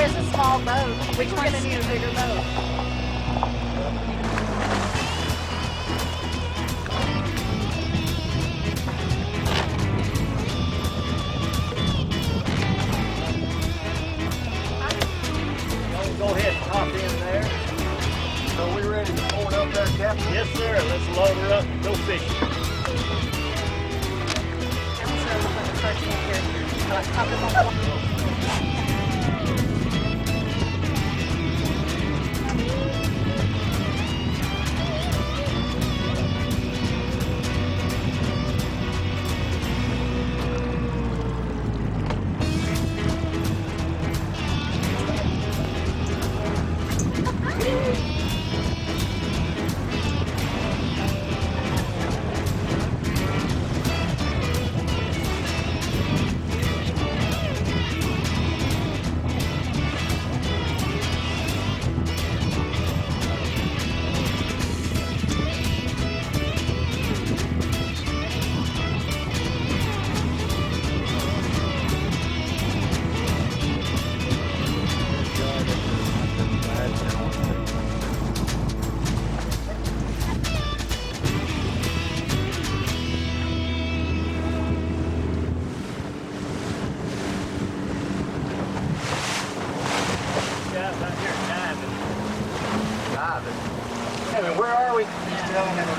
is a small boat. Which one's gonna need a bigger boat? Go ahead and hop in there. So we ready to pull it up there, Captain? Yes, sir. Let's load her up and go fishing. I'm sure we'll put the cartoon characters. Like, pop them on the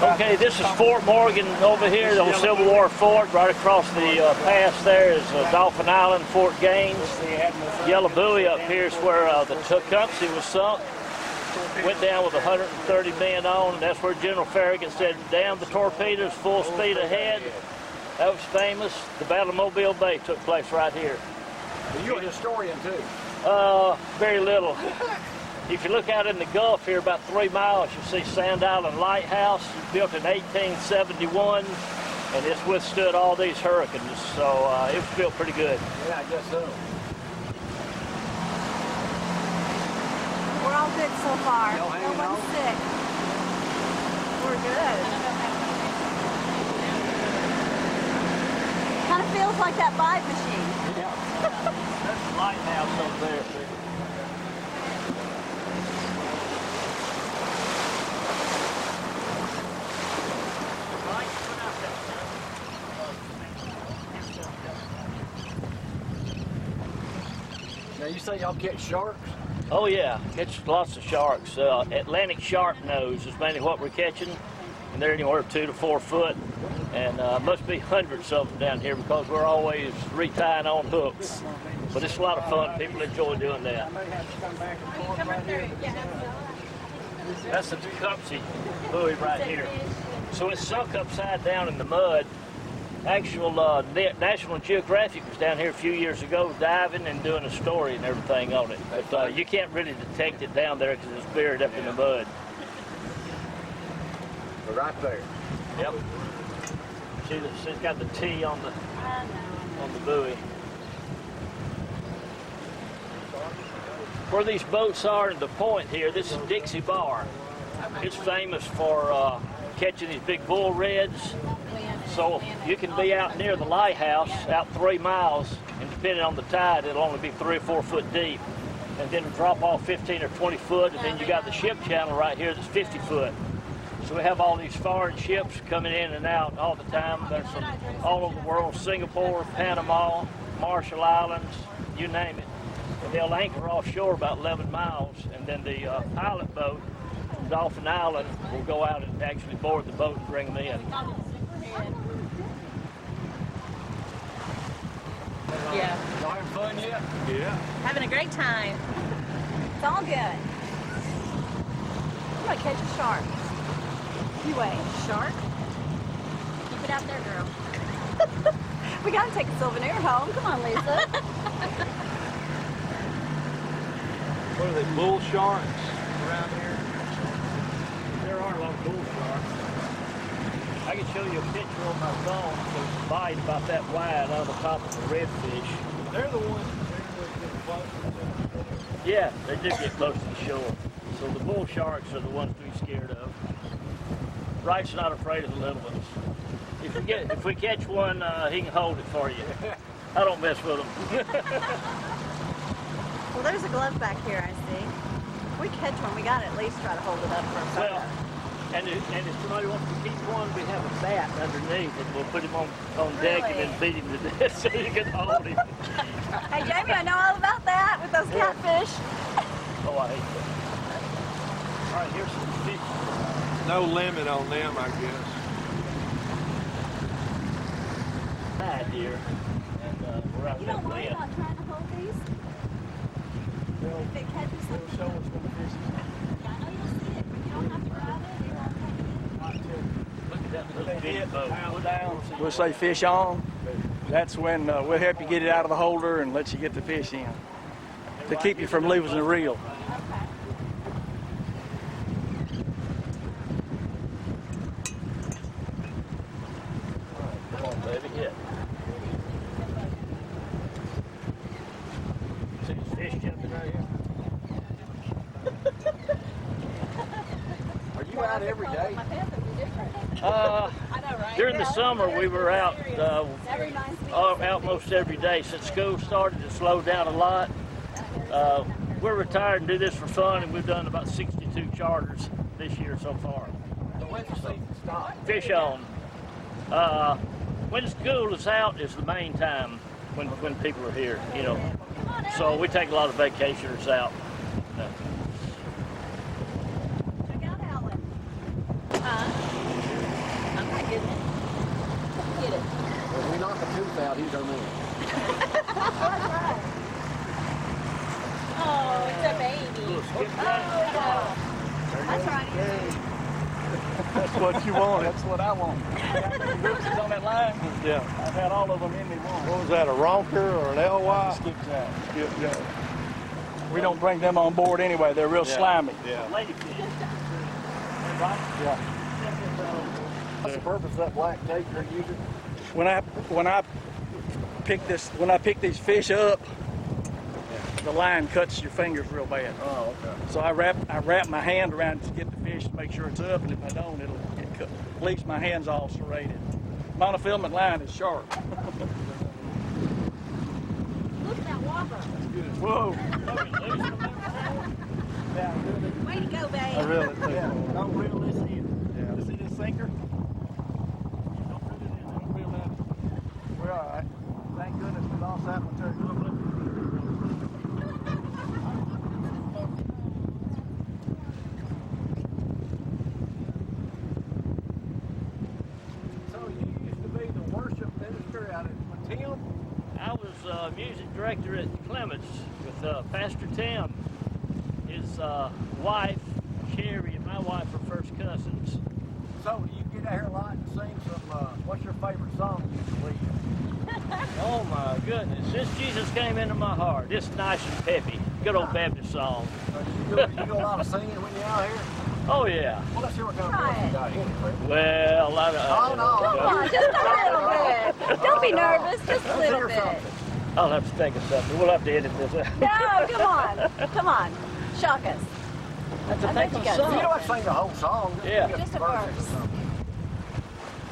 Okay, this is Fort Morgan over here, the old Civil War fort. Right across the pass there is Dauphin Island, Fort Gaines. Yellow Buoy up here is where the Tecumseh was sunk. Went down with 130 men on. That's where General Farragut said, "Damn the torpedoes, full speed ahead." That was famous. The Battle of Mobile Bay took place right here. Well, you're a historian too. Very little. If you look out in the Gulf here about 3 miles, you see Sand Island Lighthouse, built in 1871, and it's withstood all these hurricanes, so it was built pretty good. Yeah, I guess so. We're all good so far. Y'all No hanging one's on? sick. We're good. Kind of feels like that vibe machine. Yeah. That's the lighthouse over there. Now you say y'all catch sharks? Oh yeah, catch lots of sharks. Atlantic sharp nose is mainly what we're catching, and they're anywhere 2 to 4 foot, and must be hundreds of them down here because we're always retying on hooks. But it's a lot of fun. People enjoy doing that. That's the Tecumseh buoy right here. So it's sunk upside down in the mud. Actual National Geographic was down here a few years ago diving and doing a story and everything on it. But you can't really detect it down there because it's buried up in the mud. We're right there. Yep. See, it's got the T on the buoy. Where these boats are in the point here, this is Dixie Bar. It's famous for catching these big bull reds. So you can be out near the lighthouse, out 3 miles, and depending on the tide, it'll only be 3 or 4 foot deep. And then it'll drop off 15 or 20 foot, and then you got the ship channel right here that's 50 foot. So we have all these foreign ships coming in and out all the time. There's from all over the world, Singapore, Panama, Marshall Islands, you name it. And they'll anchor offshore about 11 miles, and then the pilot boat from Dauphin Island will go out and actually board the boat and bring them in. Yeah. Y'all having fun yet? Yeah. Having a great time. It's all good. I'm gonna catch a shark. You wait. Shark? Keep it out there, girl. We gotta take a souvenir home. Come on, Lisa. What are they, bull sharks around here? There are a lot of bull sharks. I can show you a picture on my phone. There's a bite about that wide on the top of the redfish. They're the ones that Yeah, they do get close to the shore. So the bull sharks are the ones to be scared of. Wright's not afraid of the little ones. If we catch one, he can hold it for you. I don't mess with them. Well, there's a glove back here, I see. If we catch one, we gotta at least try to hold it up for a photo. Well, and if somebody wants to keep one, we have a bat underneath and we'll put him on deck and then beat him to death so you can hold him. Hey, Jamie, I know all about that with those catfish. Oh, I hate that. All right, here's some fish. No limit on them, I guess. Right here. And we're out You there don't worry playing. about trying to hold these? If it catches something? Show us what the fish is. Yeah, I know you don't see it, but you don't have to grab it. It won't catch it. Look at that little bitty boat. We'll say fish on. That's when we'll help you get it out of the holder and let you get the fish in to keep you from losing the reel. Okay. Come on, baby, hit. See these fish jumping right here? Are you out every day? My pants would be different. Uh, I know, right? during the summer, we were out Every 9 weeks. almost every day. Since school started to slow down a lot, we're retired and do this for fun, and we've done about 62 charters this year so far. So when's the season start? Fish on. When school is out is the main time when people are here, you know. So we take a lot of vacationers out. Check out Alan. I'm not getting it. Get it. When we knock a tooth out, he's our man. That's right. Oh, it's a baby. That's right. That's what you want. That's what I want. Roosters on that line. Yeah. I've had all of them in me once. What was that, a ronker or an LY? Skipjack. Skipjack. We don't bring them on board anyway. They're real slimy. Yeah. Ladyfish. Right? Yeah. What's the purpose of that black tape you're using? When I pick these fish up, the line cuts your fingers real bad. Oh, okay. So I wrap my hand around it to get the fish to make sure it's up, and if I don't, it'll get cut. At least my hand's all serrated. Monofilament line is sharp. Look at that whopper. Whoa! Way to go, babe. I really do. Yeah. Don't reel this in. Yeah. You see this sinker? Don't put it in. Don't reel that. We're all right. Thank goodness we lost that one too. So you used to be the worship minister out at Tim? I was music director at Clements with Pastor Tim. His wife, Sherry, and my wife are first cousins. So do you get out here a lot and sing some, what's your favorite song you believe? Oh my goodness, since Jesus came into my heart, it's nice and peppy. Good old Baptist song. You do a lot of singing when you're out here? Oh yeah. Well, let's hear what kind of Try voice you it. got here. Well, a lot of. Oh, no. Come on, just a little bit. Don't be nervous, just a Let's little hear bit. something. I'll have to think of something. We'll have to edit this out. No, come on. Shock us. That's I a bet thankless you got You song. don't have to sing the whole song. Yeah. Just Just a verse or verse. something.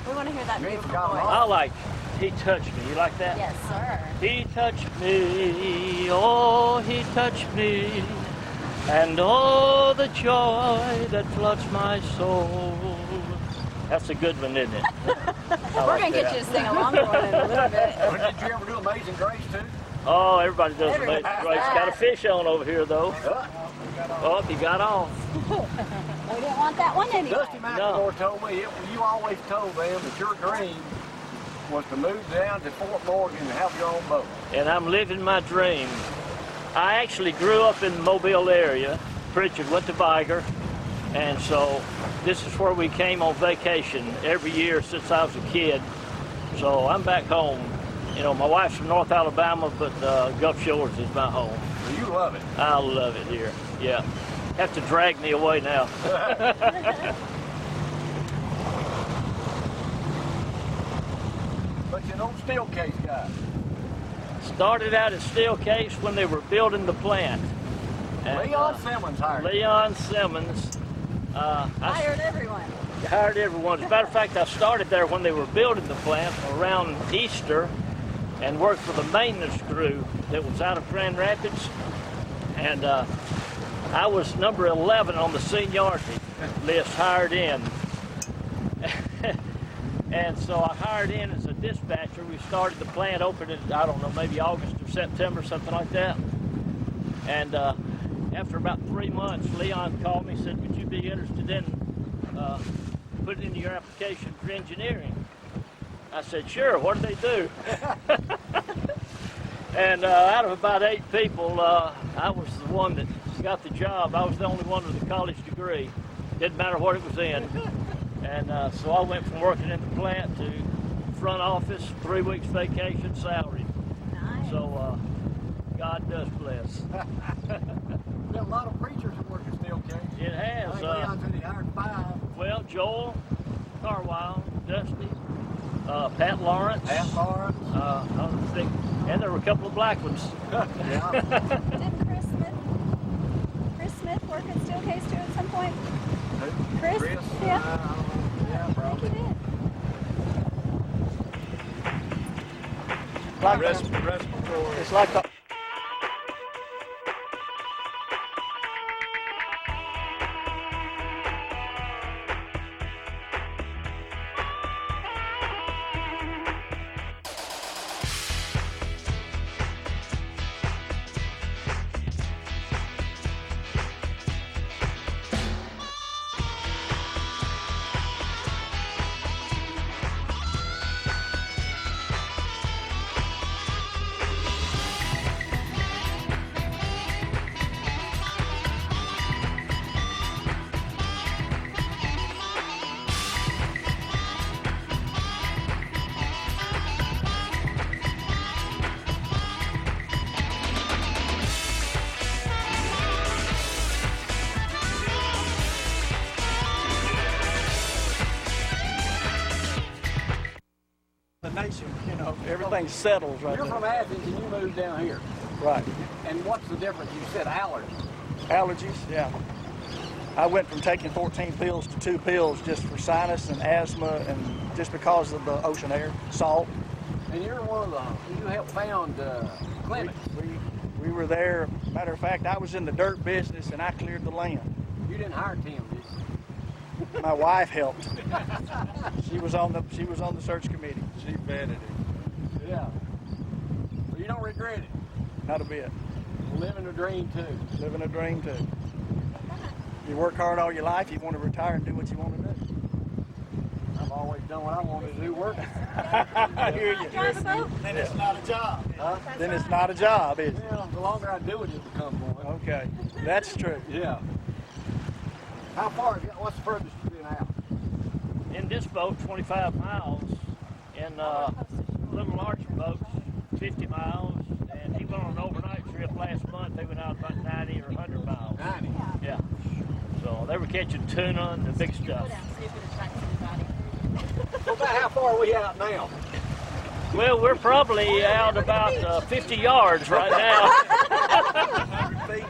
We want to hear that You ain't beautiful forgotten voice. all. I like He Touched Me. You like that? Yes, sir. He touched me, oh, he touched me, and oh, the joy that floods my soul. That's a good one, isn't it? We're going to get you to sing along with one in a little bit. Well, did you ever do Amazing Grace too? Oh, everybody does Everybody Amazing does Grace. that. Got a fish on over here, though. Oh, he got off. We didn't want that one anyway. Dusty McElroy told me you always told them that your dream was to move down to Fort Morgan and have your own boat. And I'm living my dream. I actually grew up in the Mobile area. Pritchard went to Viger, and so this is where we came on vacation every year since I was a kid. So I'm back home. You know, my wife's from North Alabama, but Gulf Shores is my home. So you love it. I love it here. Yeah. Have to drag me away now. But you don't steel case guy. Started out at Steelcase when they were building the plant. And, Leon Simmons hired. Leon Simmons. I Hired everyone. hired everyone. As a matter of fact, I started there when they were building the plant around Easter and worked for the maintenance crew that was out of Grand Rapids. And I was number 11 on the seniority list hired in. And so I hired in as a dispatcher. We started the plant open in, I don't know, maybe August or September, something like that. And after about 3 months, Leon called me and said, would you be interested in putting in your application for engineering? I said, sure, what do they do? And out of about 8 people, I was the one that got the job. I was the only one with a college degree. Didn't matter what it was in. And so I went from working in the plant to front office, 3 weeks vacation, salary. Nice. So God does bless. Got a lot of preachers that work at Steel Case. It I has. think Leon said he hired 5. Well, Joel Carwile, Dusty, Pat Lawrence. Pat Lawrence. I don't think, and there were a couple of black ones. Yeah. Didn't Chris Smith work at Steel Case too at some point? Chris? Yeah. Yeah, I think probably. he did. Like Respiratory. it's like the nation, you know, everything settles right You're there. from Athens and you moved down here. Right. And what's the difference? You said allergies. Allergies, yeah. I went from taking 14 pills to 2 pills just for sinus and asthma and just because of the ocean air, salt. And you're one of you helped found clinics. We were there. Matter of fact, I was in the dirt business and I cleared the land. You didn't hire Tim, did you? My wife helped. She was on the search committee. She vetted him. Yeah. Well, you don't regret it. Not a bit. Living a dream too. Living a dream too. You work hard all your life, you want to retire and do what you want to do. I've always done what I wanted to do, working. I hear you. Drive a boat? Then it's not a job. Huh? Then it's not a job, is it? Yeah, the longer I do it, it becomes one. Okay. That's true. Yeah. How far? What's the furthest you've been out? In this boat, 25 miles. In little larger boats, 50 miles. And he went on an overnight trip last month. They went out about 90 or 100 miles. 90. Yeah. So they were catching tuna and the big stuff. So about how far are we out now? Well, we're probably out about 50 yards right now. 100 feet.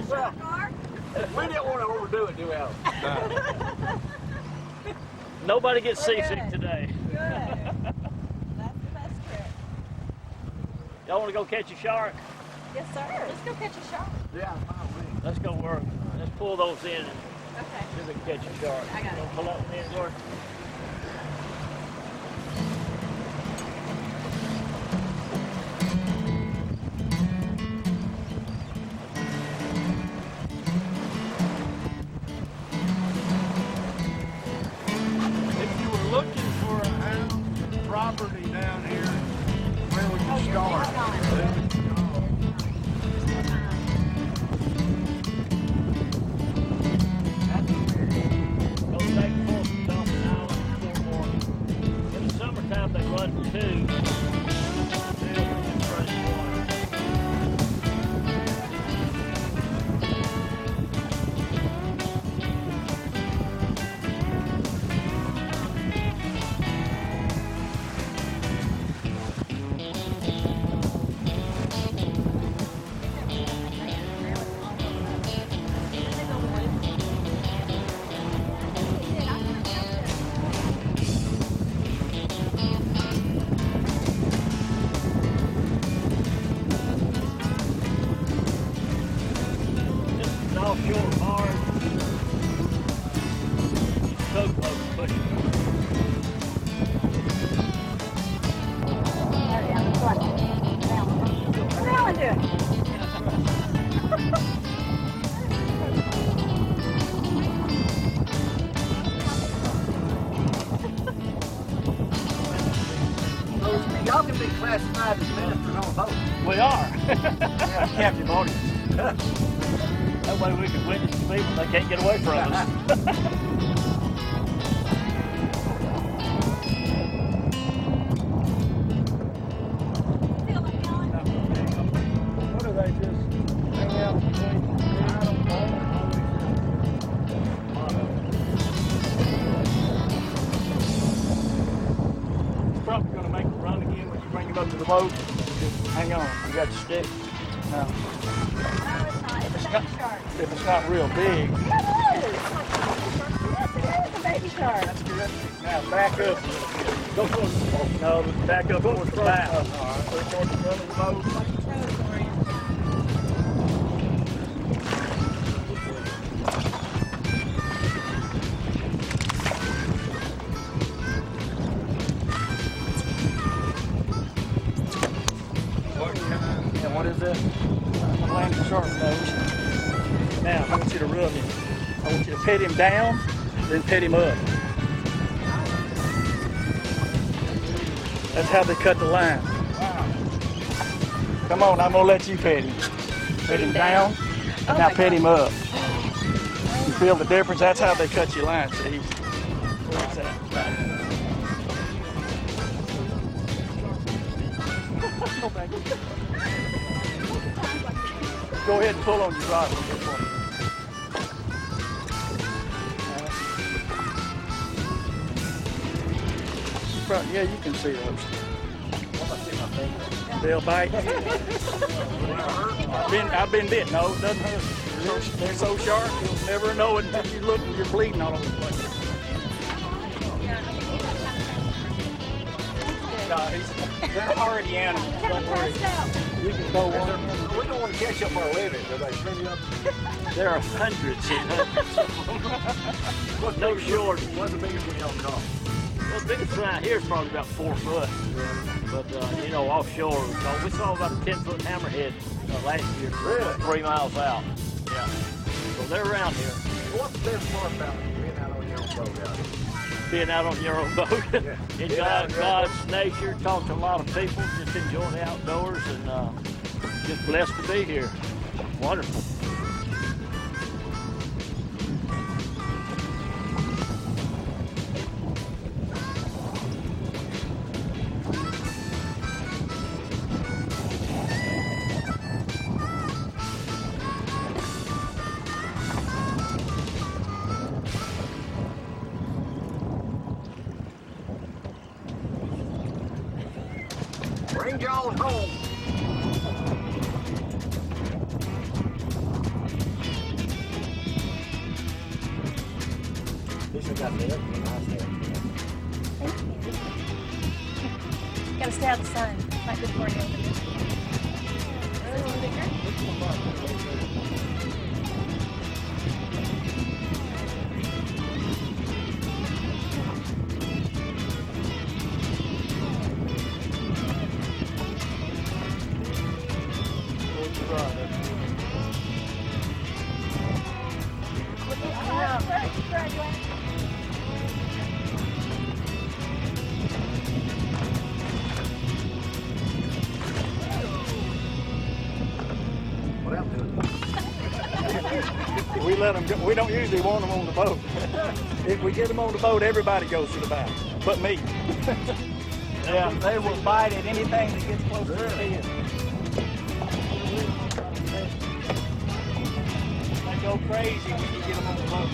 Well, we didn't want to overdo it, do we, Alan? Nobody gets We're seasick good. today. Good. That's the best trip. Y'all want to go catch a shark? Yes, sir. Let's go catch a shark. Yeah, fine. Let's go work. Let's pull those in and Okay. see if we can catch a shark. I got it. Gonna pull up in, Lord. If you were looking for a house property down here, where would you start? Go take full dump now. offshore barge. Tugboat pushing. What's Alan doing? Y'all can be classified as ministers on a boat. We are. Captain audience. That way we can witness to people they can't get away from us. What do they just hang out It's probably going to make a run again when you bring him up to the boat. Just hang on. You got your stick? No. No, it's not. It's a baby shark. If it's not real big. Yes, it is a baby shark. That's good. Now back up a little bit. Go towards the boat. No, back up towards the bow. All right. Go towards the front of the boat. And what is that? Atlantic shark nose. Now, I want you to rub him. I want you to pet him down, then pet him up. That's how they cut the line. Come on, I'm gonna let you pet him. Pet him down, now pet him up. You feel the difference? That's how they cut your line, see? What's that? Go ahead and pull on your rod. Yeah, you can see those. They'll bite. I've been bit. No, it doesn't hurt. They're so sharp, you'll never know it until you look and you're bleeding all over the place. They're hardy animals. Don't worry. You can go one. We don't want to catch up our living, do they? Clean you up. There are hundreds and hundreds of them. No shortage. What's the biggest one y'all caught? Well, the biggest one out here is probably about 4 foot. But, you know, offshore, we saw about a 10-foot hammerhead last year. Really? 3 miles out. Yeah. So they're around here. What's the best part about being out on your own boat out here? Being out on your own boat. Yeah. In God's nature, talk to a lot of people, just enjoy the outdoors, and just blessed to be here. Wonderful. Bring y'all home. This has got the nice Gotta stay out of the sun. Not good for you. We let them go. We don't usually want them on the boat. If we get them on the boat, everybody goes to the bow, but me. Yeah, they will bite at anything that gets close to their head. They go crazy when you get them on the boat.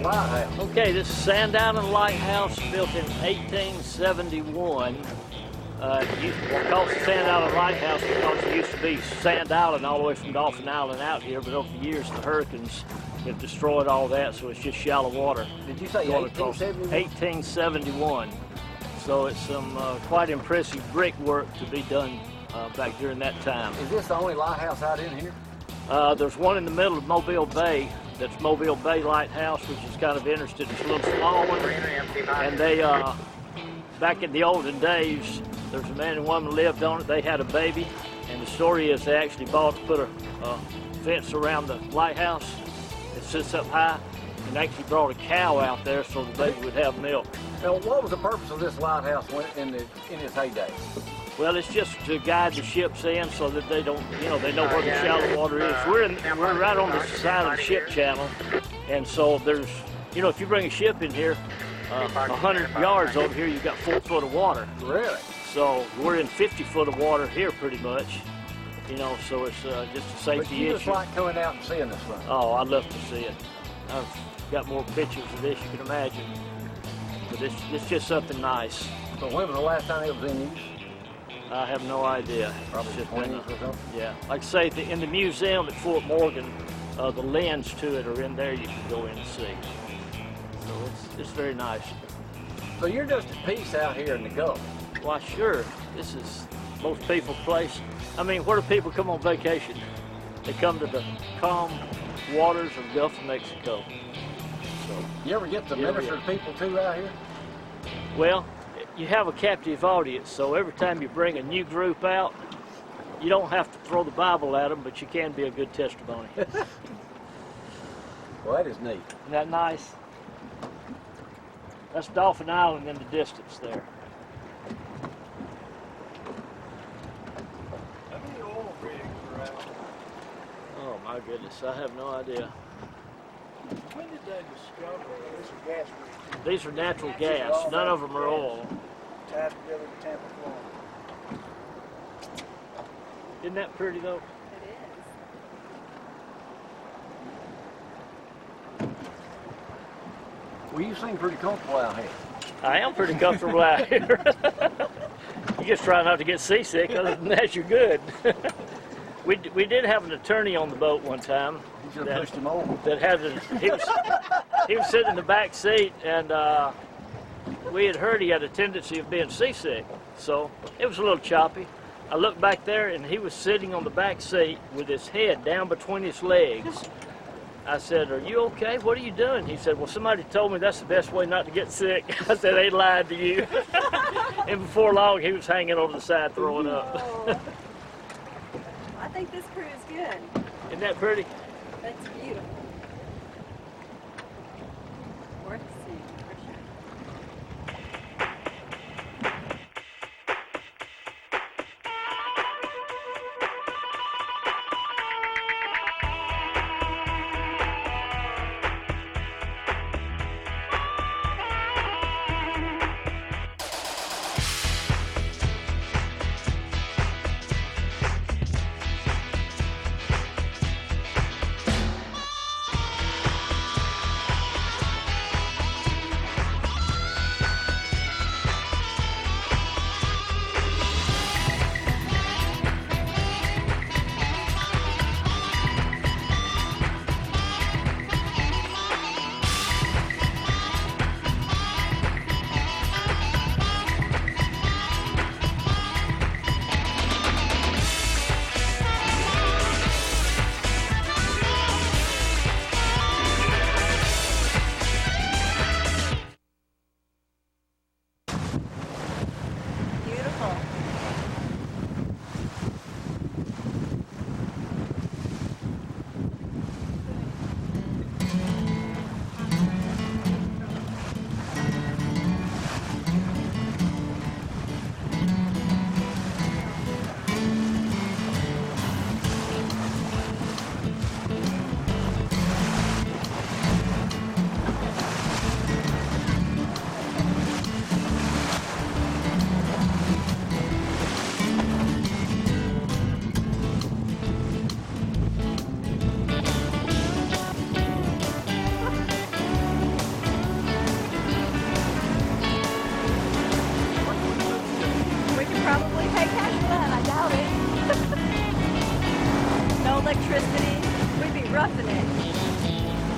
lighthouse? Okay, this is Sand Island Lighthouse, built in 1871. We'll call it Sand Island Lighthouse because it used to be Sand Island all the way from Dolphin Island out here, but over the years the hurricanes have destroyed all that, so it's just shallow water. Did you say going across. 1871? 1871. So it's some quite impressive brickwork to be done back during that time. Is this the only lighthouse out in here? There's one in the middle of Mobile Bay. That's Mobile Bay Lighthouse, which is kind of interesting. It's a little small one. And they, back in the olden days, there's a man and woman lived on it. They had a baby. And the story is they actually put a fence around the lighthouse. It sits up high. And actually brought a cow out there so the baby would have milk. Now, what was the purpose of this lighthouse in its heyday? Well, it's just to guide the ships in so that they don't, they know where the shallow water is. We're right on the side of the ship channel, and so there's, if you bring a ship in here, 100 yards over here, you've got 4 foot of water. Really? So we're in 50 foot of water here, pretty much. So it's just a safety But you issue. just like coming out and seeing this thing. Oh, I'd love to see it. I've got more pictures of this you can imagine, but it's just something nice. So when was the last time it was in use? I have no idea. Probably It's just 20s been or something? Yeah, like I say, in the museum at Fort Morgan, the lens to it are in there. You can go in and see. So it's very nice. So you're just at peace out here in the Gulf. Why, sure. This is most people's place. I mean, where do people come on vacation? They come to the calm waters of the Gulf of Mexico. So, You ever get to Yeah, minister to people too out here? well, you have a captive audience, so every time you bring a new group out, you don't have to throw the Bible at them, but you can be a good testimony. Well, that is neat. Isn't that nice? That's Dolphin Island in the distance there. How many oil rigs are out? Oh my goodness, I have no idea. When did they discover this is gas rigs These are natural gas. None of them are oil. tied together with Tampa, Florida? Isn't that pretty though? It is. Well, you seem pretty comfortable out here. I am pretty comfortable out here. You just try not to get seasick. Other than that, you're good. We did have an attorney on the boat one time. You should have pushed him over. That he was sitting in the back seat, and we had heard he had a tendency of being seasick, so it was a little choppy. I looked back there, and he was sitting on the back seat with his head down between his legs. I said, "Are you okay? What are you doing?" He said, "Well, somebody told me that's the best way not to get sick." I said, "They lied to you." And before long, he was hanging over the side throwing up. Oh. I think this crew is good. Isn't that pretty? That's beautiful. Worth seeing for sure. electricity, we'd be roughing it.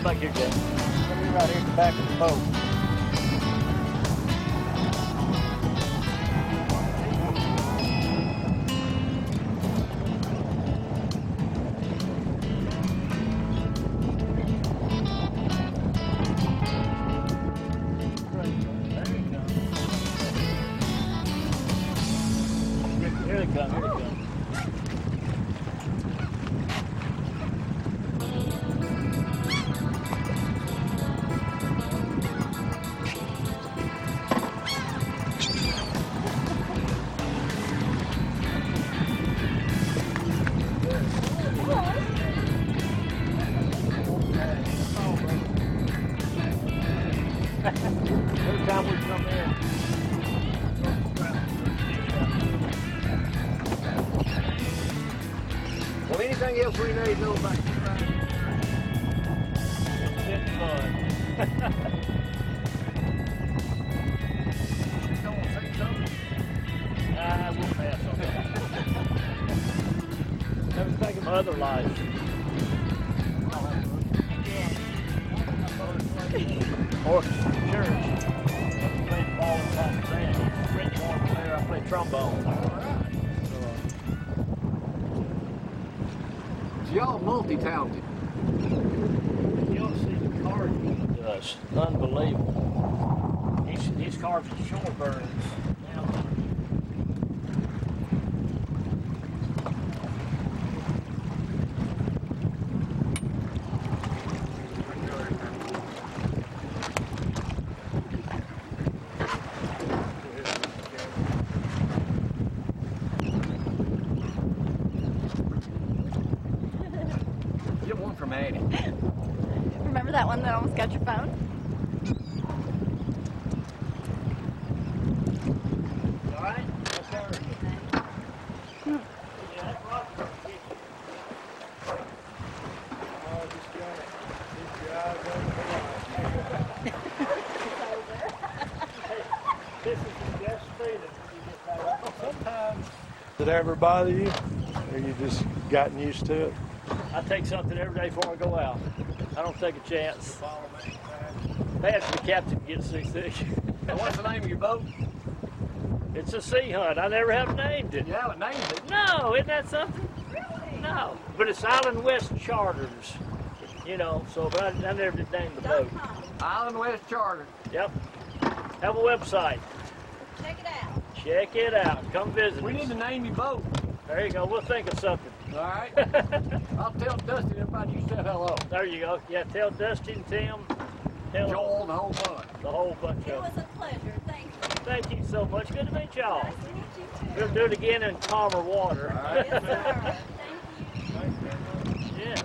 Like you're good. We'll be right here at the back of the boat. Here they come, here they come. Every time we come in. Well, anything else we need to know about you? It's been fun. Don't want to say something? We'll pass on that. Never think of my other life. Orchestra church. I played ball in Papa Band. French horn player. I played trombone. So y'all multi-talented. You ought to see the carving he does. Unbelievable. He's carving shorebirds. Now, Get one from Annie. Remember that one that almost got your phone? all right? That's her. Yeah, that's Roger. Oh, just gotta keep your eyes on the horizon. This is the best feeling when you get that up. Sometimes. Did it ever bother you? Or you just gotten used to it? I take something every day before I go out. I don't take a chance. Pass the captain gets seasick. And what's the name of your boat? It's a sea hunt. I never have named it. You haven't named it. No, isn't that something? Really? No. But it's Island West Charters. You know, so but I never did name the boat. .com. Island West Charter. Yep. Have a website. Check it out. Check it out. Come visit We us. need to name your boat. There you go. We'll think of something. All right. I'll tell Dusty and everybody you said hello. There you go. Yeah, tell Dustin, Tim, tell Joel, the whole bunch. the whole bunch It of was them. a pleasure. Thank you. Thank you so much. Good to meet y'all. Nice to meet you too. We'll do it again in calmer water. All right. Yes, sir. Thank you. Yeah.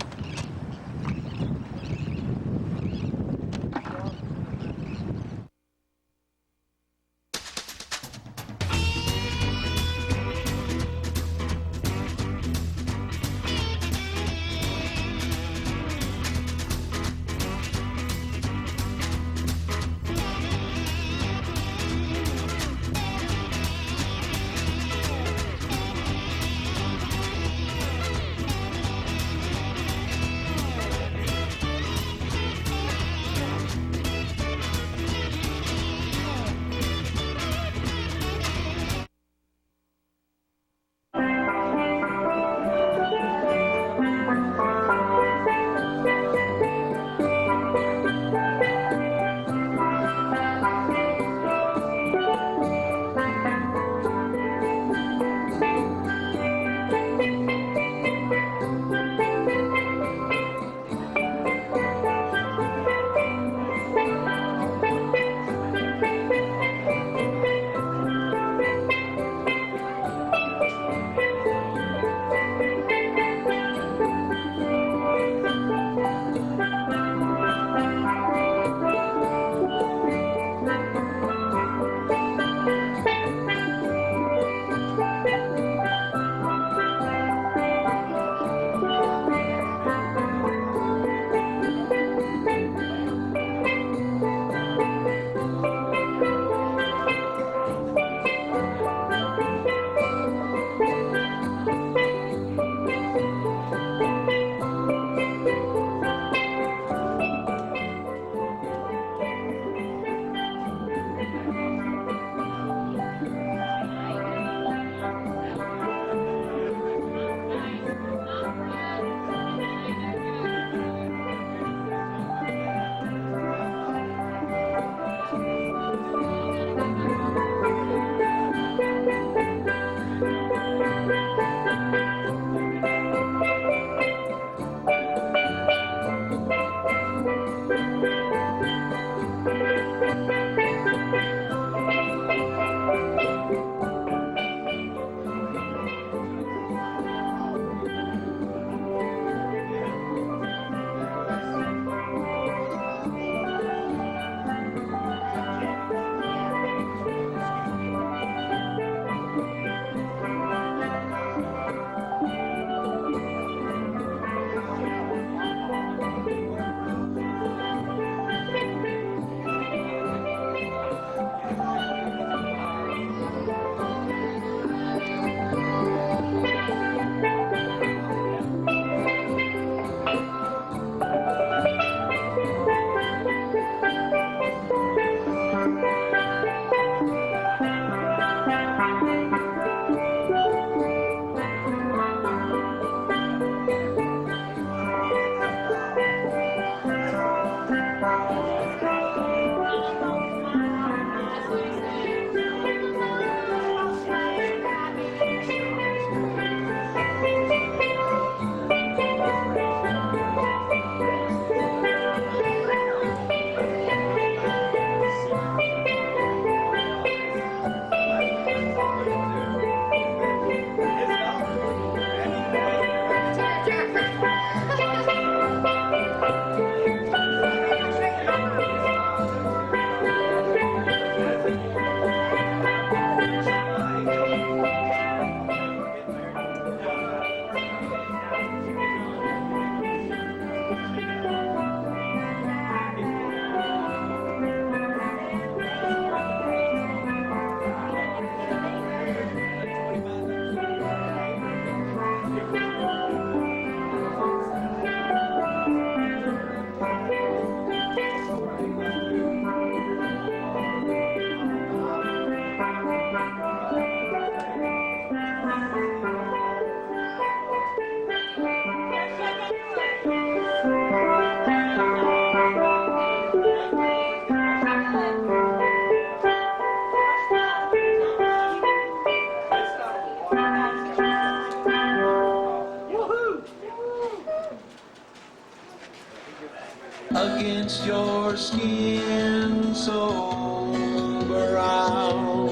been sober out.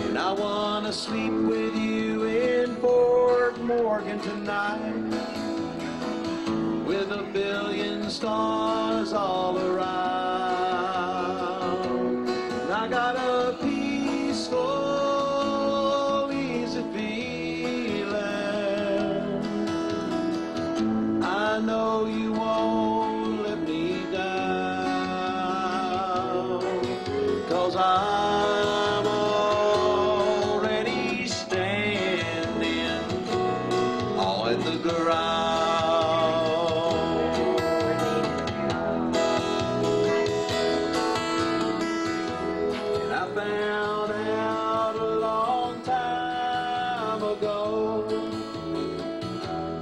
And I wanna sleep with you in Fort Morgan tonight, with a billion stars all around. And I got a peaceful, easy feeling. I know you won't let me down, 'cause I'm already standing on the ground. And I found out a long time ago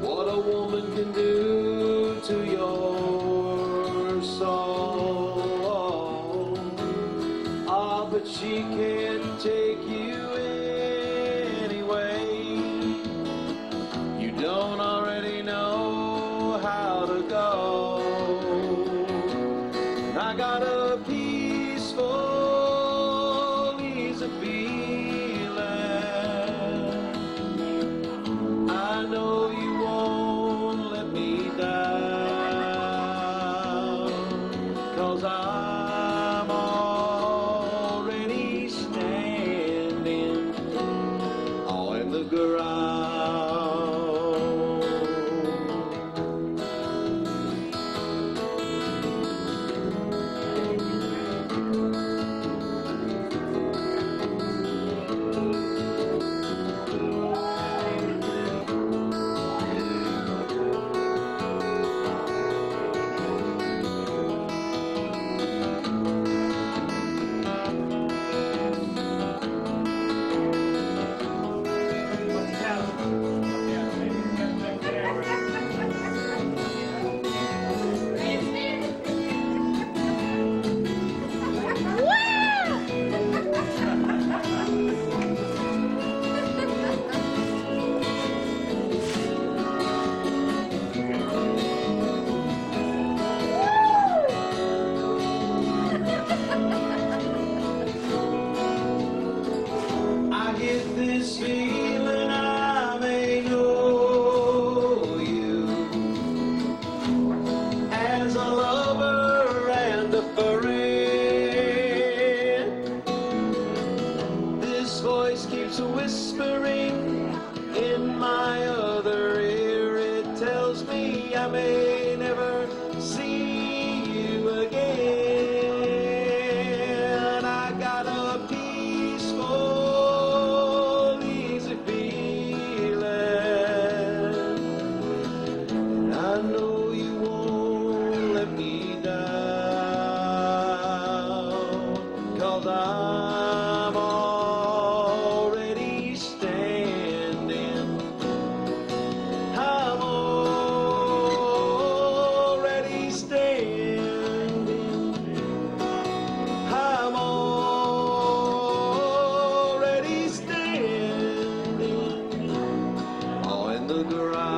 what a woman can do to your soul. Ah, but she can't take you anyway. You don't already know how to go. And I got a peaceful, easy feeling. I know you won't let me down, 'cause I'm already standing on the ground. I get this feeling I may know you as a lover and a friend. This voice keeps whispering in my other ear. It tells me I may never see you again. I got a peaceful, easy feeling. And I know you won't let me down, 'cause I'm already standing. I'm already standing. I'm already standing on the ground.